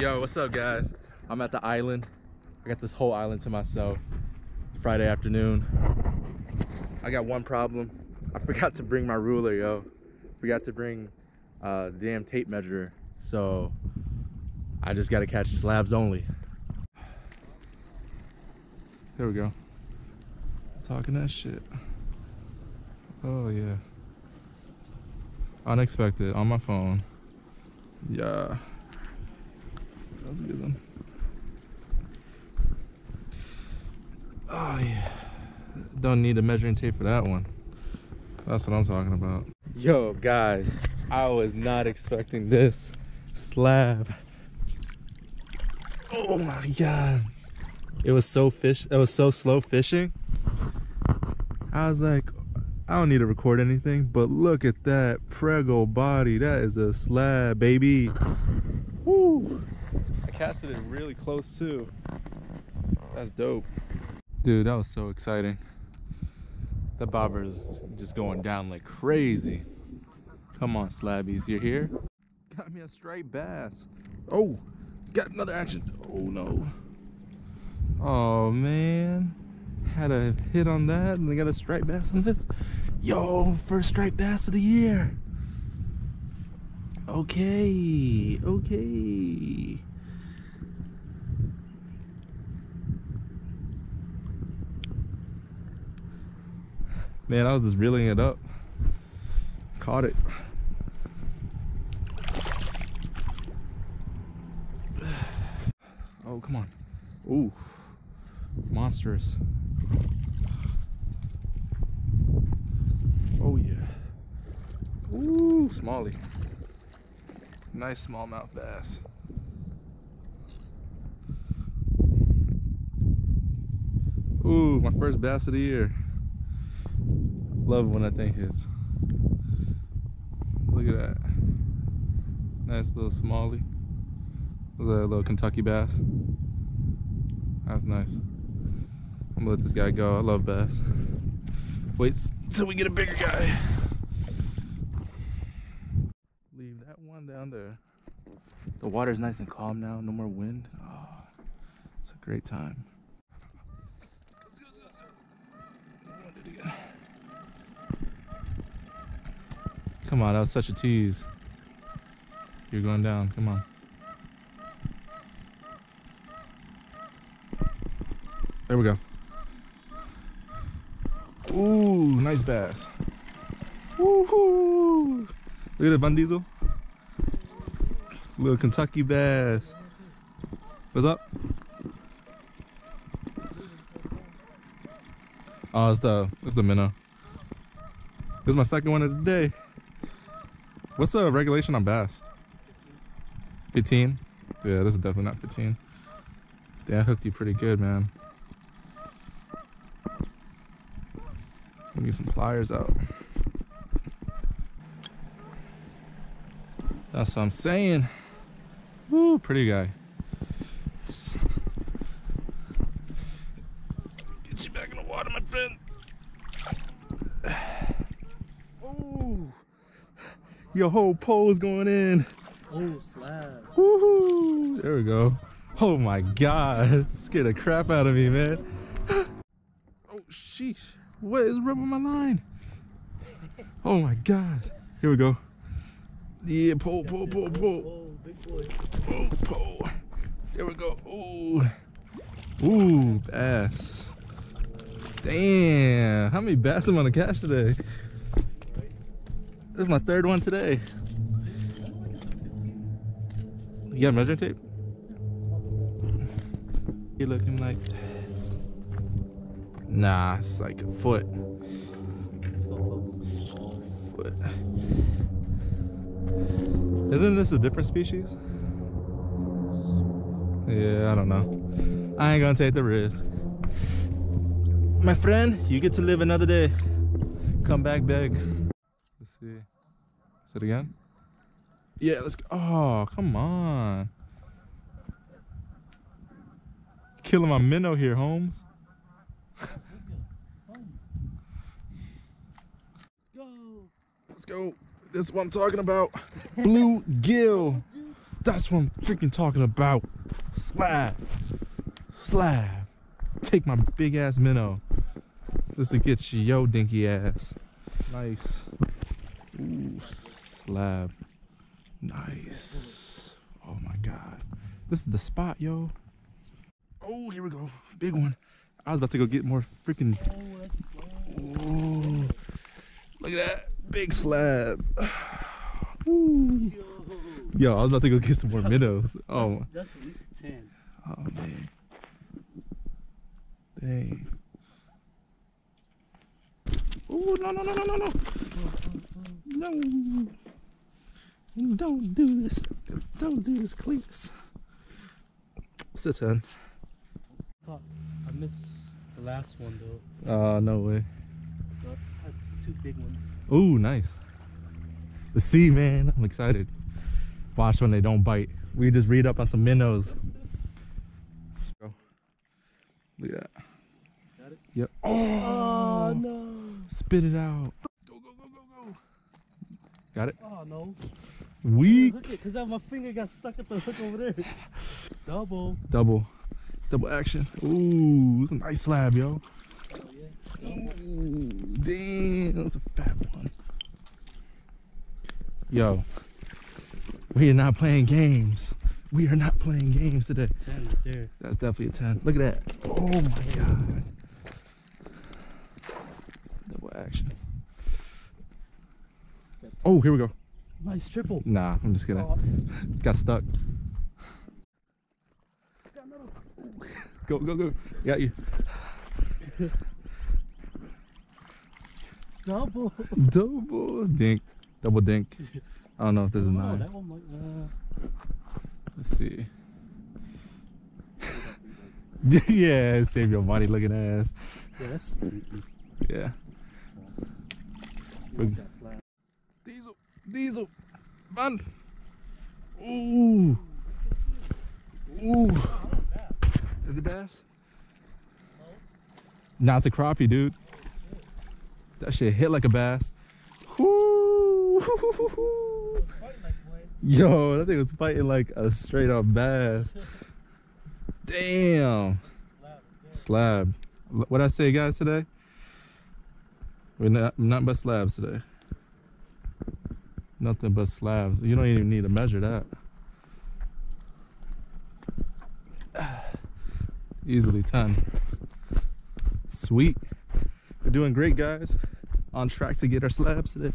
Yo, what's up guys? I'm at the island. I got this whole island to myself. Friday afternoon. I got one problem. I forgot to bring my ruler, yo. Forgot to bring the damn tape measure. So I just gotta catch slabs only. There we go. Talking that shit. Oh yeah. Unexpected on my phone. Yeah. That was a good one. Oh yeah. Don't need a measuring tape for that one. That's what I'm talking about. Yo guys, I was not expecting this slab. Oh my god. It was so slow fishing. I was like, I don't need to record anything, but look at that prego body. That is a slab, baby. Woo! I casted it really close too. That's dope. Dude, that was so exciting. That bobber is just going down like crazy. Come on, slabbies, you're here? Got me a striped bass. Oh, got another action. Oh no. Oh man. Had a hit on that and I got a striped bass on this. Yo, first striped bass of the year. Okay, okay. Man, I was just reeling it up. Caught it. Oh, come on. Ooh, monstrous. Oh yeah. Ooh, smallie. Nice smallmouth bass. Ooh, my first bass of the year. Love when that thing hits. Look at that. Nice little smallie. Was a little Kentucky bass. That's nice. I'm gonna let this guy go. I love bass. Wait till we get a bigger guy. Leave that one down there. The water's nice and calm now. No more wind. Oh, it's a great time. Come on, that was such a tease. You're going down. Come on. There we go. Ooh, nice bass. Woohoo! Look at that Bun Diesel. Little Kentucky bass. What's up? Oh, it's the minnow. This is my second one of the day. What's the regulation on bass? 15? Yeah, this is definitely not 15. Damn, I hooked you pretty good, man. Let me get some pliers out. That's what I'm saying. Woo, pretty guy. Get you back in the water, my friend. Ooh. Your whole pole's going in. Oh, slab. Woohoo! There we go. Oh my god. Scared the crap out of me, man. Oh, sheesh. What is rubbing my line? Oh my god. Here we go. Yeah, pull. Oh, big boy. Oh, pull. There we go. Ooh. Ooh, bass. Damn. How many bass am I gonna catch today? This is my third one today. You got measuring tape? You looking like... Nah, it's like a foot. Foot. Isn't this a different species? Yeah, I don't know. I ain't gonna take the risk. My friend, you get to live another day. Come back big. Let's see. Is it again? Yeah, let's go. Oh, come on. Killing my minnow here, Holmes. Let's go. This is what I'm talking about. Bluegill. That's what I'm freaking talking about. Slab. Slab. Take my big ass minnow. Just to get yo dinky ass. Nice. Ooh, slab. Nice. Oh my god. This is the spot, yo. Oh, here we go. Big one. I was about to go get more freaking. Ooh. Look at that. Big slab. Ooh. Yo, I was about to go get some more minnows. Oh, that's at least 10. Oh man. Dang. Oh no no no no no no. No. Don't do this. Don't do this, Cletus. It's a 10. I missed the last one though. No way. I had 2 big ones. Ooh, nice. The sea, man. I'm excited. Watch when they don't bite. We just read up on some minnows. Look at that. Got it? Yep. Oh no. Spit it out. Go, go, go, go, go. Got it? Oh no. Weak. Hook it, cause my finger got stuck at the hook over there. Double. Double. Double action. Ooh, it's a nice slab, yo. Oh yeah. Ooh, damn, that's a fat one. Yo, we are not playing games. We are not playing games today. That's 10 right there. That's definitely a 10. Look at that. Oh my god. Double action. Oh, here we go. Nice triple. Nah, I'm just kidding. Oh. Got stuck. Go, go, go. Got you. Double. Double dink. Double dink. I don't know if this is 9. That one might, Let's see. Yeah, save your money looking ass. yeah, that's Yeah. Diesel. Diesel. Run. Ooh. Ooh. Is it bass? Nah, it's a crappie, dude. That shit hit like a bass. Whoo. Yo, that thing was fighting like a straight up bass. Damn. Slab. What'd I say, guys, today? We're not but slabs today. Nothing but slabs. You don't even need to measure that. Easily 10. Sweet. We're doing great, guys. On track to get our slabs today.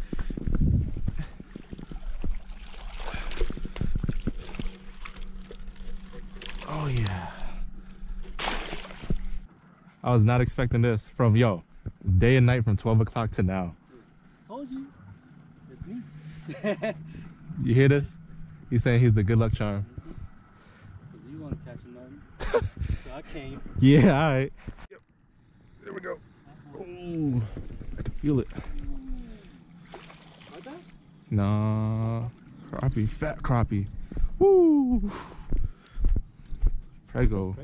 Oh yeah. I was not expecting this from day and night from 12 o'clock to now. Told you. It's me. You hear this? He's saying he's the good luck charm. Cause you want to catch nothing. So I came. Yeah, alright. Yep. There we go. Ooh, I can feel it. Like that? Nah. Crappie, fat crappie. Woo! Prego.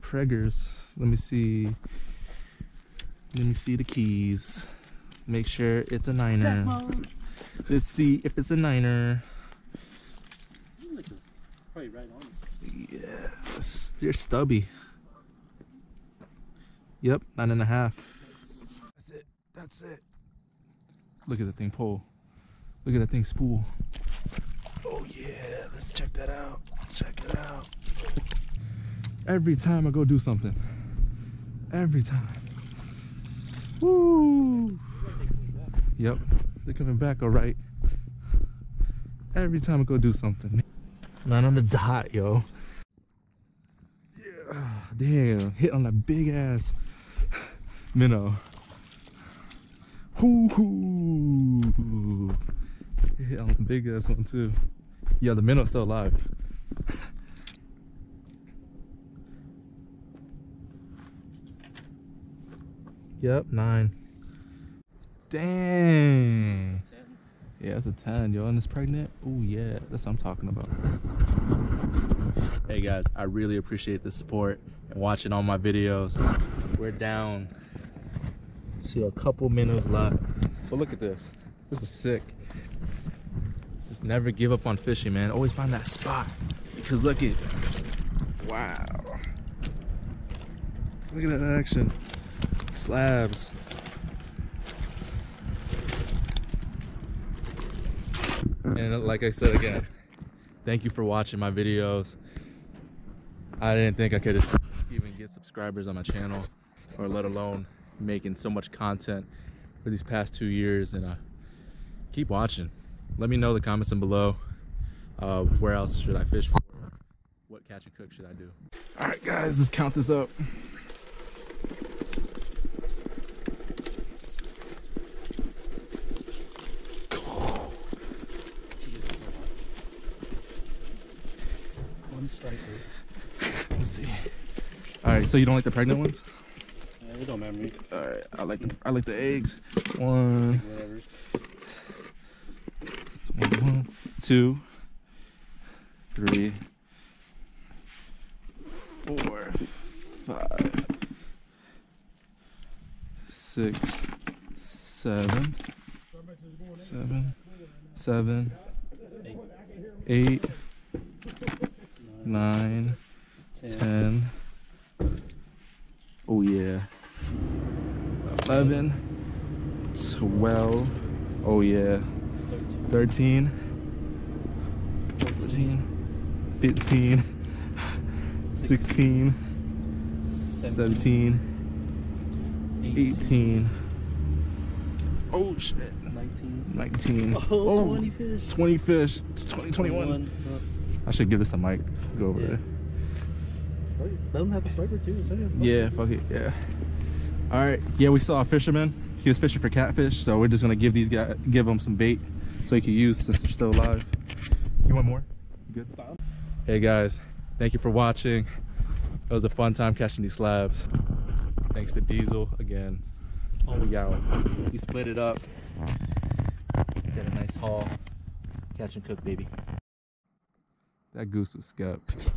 Preggers. Let me see. Let me see the keys. Make sure it's a 9er. Let's see if it's a 9er. Probably right on. Yes, they're stubby. Yep, 9.5. That's it. That's it. Look at the thing pull. Look at that thing spool. Oh yeah, let's check that out. Check it out. Every time I go do something. Every time. Woo! Yep, they're coming back all right. Every time I go do something. 9 on the dot, yo. Yeah, damn, hit on that big ass minnow. Hoo-hoo. Hit on the big ass one too. Yeah, the minnow's still alive. Yep, 9. Dang. Yeah, it's a 10, yo, and it's pregnant. Oh yeah, that's what I'm talking about. Hey guys, I really appreciate the support and watching all my videos. We're down to a couple minnows left. But look at this. This is sick. Just never give up on fishing, man. Always find that spot. Because look at, wow. Look at that action. Slabs. And like I said again, thank you for watching my videos. I didn't think I could even get subscribers on my channel, or let alone making so much content for these past 2 years. And keep watching. Let me know in the comments down below where else should I fish for, what catch and cook should I do. All right guys, let's count this up. One striker. Let's see. All right, so you don't like the pregnant ones? Yeah, it don't matter to me. All right, I like the eggs. One, Whatever. 2, 3, 4, 5, 6, 7, 8, 9, 10. Oh yeah. 11, 12. Oh yeah. 13, 14, 15, 16, 17, 18. Oh shit. 19. Oh, 20 fish. 20 fish. 21. I should give this a mic. Go over there. Let them have a striker too. Yeah, fuck it. Yeah. All right. Yeah, we saw a fisherman. He was fishing for catfish, so we're just gonna give him some bait so he can use since they're still alive. You want more? You good? Hey guys, thank you for watching. It was a fun time catching these slabs. Thanks to Diesel again. We out. We split it up. Got a nice haul. Catch and cook, baby. That goose was scuffed.